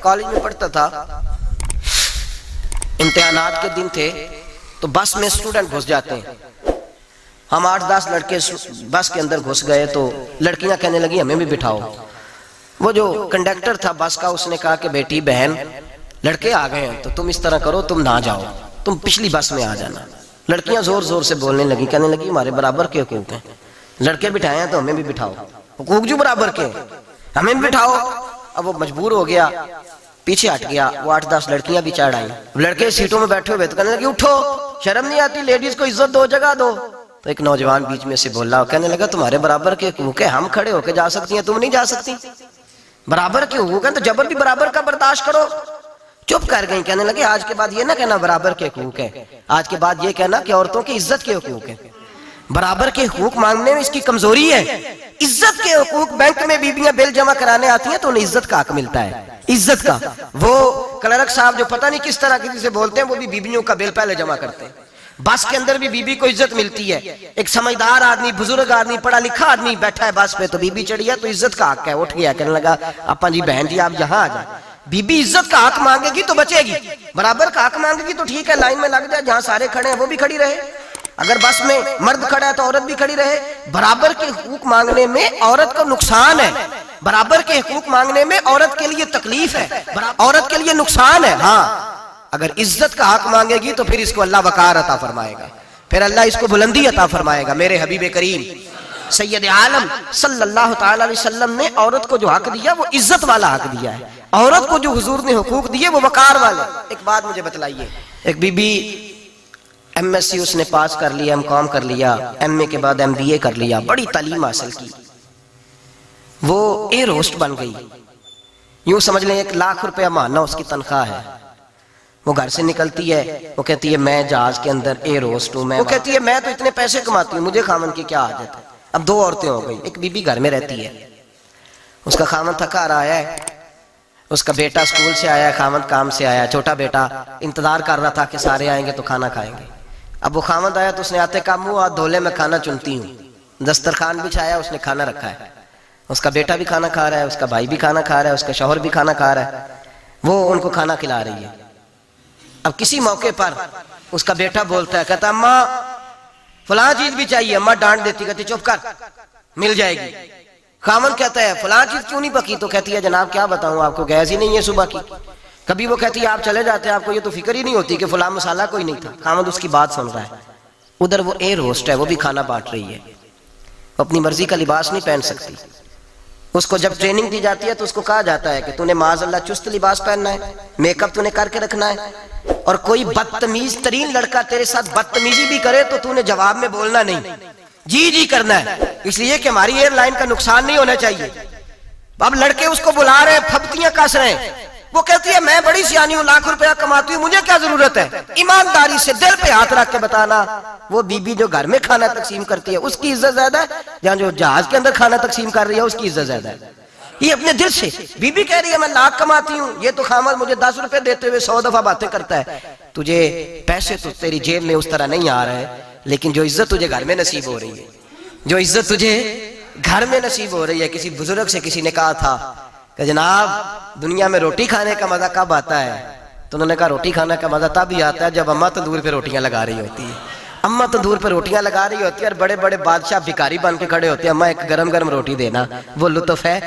College میں پڑھتا تھا، امتحانات کے دن تھے تو بس میں اسٹوڈنٹ گھس جاتے ہیں. ہم 8-10 لڑکے بس کے اندر گھس گئے تو لڑکیاں کہنے لگی ہمیں بھی بٹھاؤ. وہ جو کنڈکٹر تھا بس کا اس نے کہا کہ بیٹی بہن لڑکے آ گئے ہیں تو تم اس طرح کرو، تم نہ جاؤ، تم پچھلی بس میں آ جانا. لڑکیاں زور زور سے بولنے لگی، کہنے لگی ہمارے برابر کے حقوق ہیں، لڑکے بٹھائے ہیں تو ہمیں بھی بٹھاؤ، حقوق جو برابر کے ہیں ہمیں بھی بٹھاؤ. اب وہ مجبور ہو گیا، پیچھے ہٹ گیا. وہ 8-10 لڑکیاں بھی چڑھ آئیں. لڑکے سیٹوں میں بیٹھے ہوئے تو کہنے لگے اٹھو، شرم نہیں آتی، لیڈیز کو عزت دو، جگہ دو. تو ایک نوجوان بیچ میں سے بولا، کہنے لگا تمہارے برابر کے حقوق ہیں، ہم کھڑے ہو کے جا سکتی ہیں، تم نہیں جا سکتی. برابر کے حقوق ہیں تو جبر بھی برابر کا برداشت کرو. چپ کر گئیں. کہنے لگے آج کے بعد یہ نہ کہنا برابر کے حقوق ہیں، آج کے بعد یہ کہنا کہ عورتوں کی عزت کے حقوق ہیں. برابر کے حقوق مانگنے میں اس کی کمزوری ہے. عزت کے حقوق، بینک میں بیویاں بل جمع کرانے آتی ہیں تو انہیں عزت کا حق ملتا ہے، عزت کا. وہ کلرک صاحب جو پتہ نہیں کس طرح کسی سے بولتے ہیں وہ بھی بیویوں کا بل پہلے جمع کرتے ہیں. بس کے اندر بھی بیوی کو عزت ملتی ہے. ایک سمجھدار آدمی، بزرگ آدمی، پڑھا لکھا آدمی بیٹھا ہے بس پہ تو بیوی چڑھی ہے تو عزت کا حق ہے. اٹھ گیا، کہنے لگا اپا جی بہن جی آپ یہاں آ جائیں. بیوی عزت کا حق مانگے گی تو بچے گی، برابر کا حق مانگے گی تو ٹھیک ہے لائن میں لگ جائے، جہاں سارے کھڑے ہیں وہ بھی کھڑی رہے. اگر بس میں مرد کھڑا ہے تو عورت بھی کھڑی رہے. برابر کے حقوق مانگنے میں عورت کو نقصان ہے، برابر کے حقوق مانگنے میں عورت کے لیے تکلیف ہے، عورت کے لیے نقصان ہے. ہاں اگر عزت کا حق مانگے گی تو پھر اس کو اللہ وقار عطا فرمائے گا، پھر اللہ اس کو بلندی عطا فرمائے گا. میرے حبیب کریم سید عالم صلی اللہ تعالی علیہ وسلم نے عورت کو جو حق دیا وہ عزت والا حق دیا ہے. عورت کو جو حضور نے حقوق دیے وہ وقار والے. ایک بات مجھے بتلائیے، ایک B B M S C اس نے پاس کر لیا، ایم کام کر لیا، ایم اے کے بعد ایم بی اے کر لیا، بڑی تعلیم حاصل کی، وہ ایئر ہوسٹ بن گئی. یوں سمجھ لیں 1 لاکھ روپیہ ماہانہ اس کی تنخواہ ہے. وہ گھر سے نکلتی ہے، وہ کہتی ہے میں جہاز کے اندر ایئر ہوسٹ ہوں. وہ کہتی ہے میں تو اتنے پیسے کماتی ہوں، مجھے خامن کی کیا حاجت ہے. اب 2 عورتیں ہو گئی. ایک بی بی گھر میں رہتی ہے، اس کا خامن تھکا رہا ہے، اس کا بیٹا اسکول سے آیا ہے، خامن کام سے آیا ہے، چھوٹا بیٹا انتظار کر رہا تھا کہ سارے آئیں گے تو کھانا کھائیں گے. اب وہ خامن آیا تو اس نے آتے کہا منہ ہاتھ دھو لے میں کھانا چنتی ہوں. دسترخوان بچھایا، اس نے کھانا رکھا ہے، اس کا بیٹا بھی کھانا کھا رہا ہے، اس کا بھائی بھی کھانا کھا رہا ہے، اس کا شوہر بھی کھانا کھا رہا ہے، وہ ان کو کھانا کھلا رہی ہے. اب کسی موقع پر اس کا بیٹا بولتا ہے، کہتا اماں فلاں چیز بھی چاہیے. اماں ڈانٹ دیتی، کہتی چپ کر مل جائے گی. خامن کہتا ہے فلاں چیز کیوں نہیں پکی؟ تو کہتی ہے جناب کیا بتاؤں آپ کو، گیس ہی نہیں ہے صبح کی. کبھی وہ کہتی ہے آپ چلے جاتے ہیں، آپ کو یہ تو فکر ہی نہیں ہوتی کہ فلاں مسالہ کوئی نہیں تھا. خامن اس کی بات سن رہا ہے. ادھر وہ ایئر ہوسٹ ہے، وہ بھی کھانا بانٹ رہی ہے، وہ اپنی مرضی کا لباس نہیں پہن سکتی. اس کو جب ٹریننگ دی جاتی ہے تو اس کو کہا جاتا ہے کہ تو نے معاذ اللہ چست لباس پہننا ہے، میک اپ تو نے کر کے رکھنا ہے، اور کوئی بدتمیز ترین لڑکا تیرے ساتھ بدتمیزی بھی کرے تو تو نے جواب میں بولنا نہیں، جی جی کرنا ہے، اس لیے کہ ہماری ایئر لائن کا نقصان نہیں ہونا چاہیے. اب لڑکے اس کو بلا رہے ہیں، پھپتیاں کس رہے ہیں. وہ کہتی ہے میں بڑی سیانی ہوں، لاکھ روپیہ کماتی ہوں، مجھے کیا ضرورت ہے. ایمانداری سے دل پہ ہاتھ رکھ کے بتانا، وہ بی بی جو گھر میں کھانا تقسیم کرتی ہے اس کی عزت زیادہ ہے، جہاں جو جہاز کے اندر کھانا تقسیم کر رہی ہے اس کی عزت زیادہ ہے. یہ اپنے دل سے بی بی کہہ رہی ہے میں لاکھ کماتی ہوں، یہ تو خامد مجھے 10 روپے دیتے ہوئے 100 دفعہ باتیں کرتا ہے. تجھے پیسے تو تیری جیب میں اس طرح نہیں آ رہے، لیکن جو عزت تجھے گھر میں نصیب ہو رہی ہے، جو عزت تجھے گھر میں نصیب ہو رہی ہے. کسی بزرگ سے کسی نے کہا تھا کہ جناب دنیا میں روٹی کھانے کا مزہ کب آتا ہے؟ تو انہوں نے کہا روٹی کھانے کا مزہ تب ہی آتا ہے جب اماں تندور پہ روٹیاں لگا رہی ہوتی ہے. اماں تندور پہ روٹیاں لگا رہی ہوتی ہے اور بڑے بڑے بادشاہ بھکاری بن کے کھڑے ہوتے ہیں، اماں ایک گرم گرم روٹی دینا، وہ لطف ہے.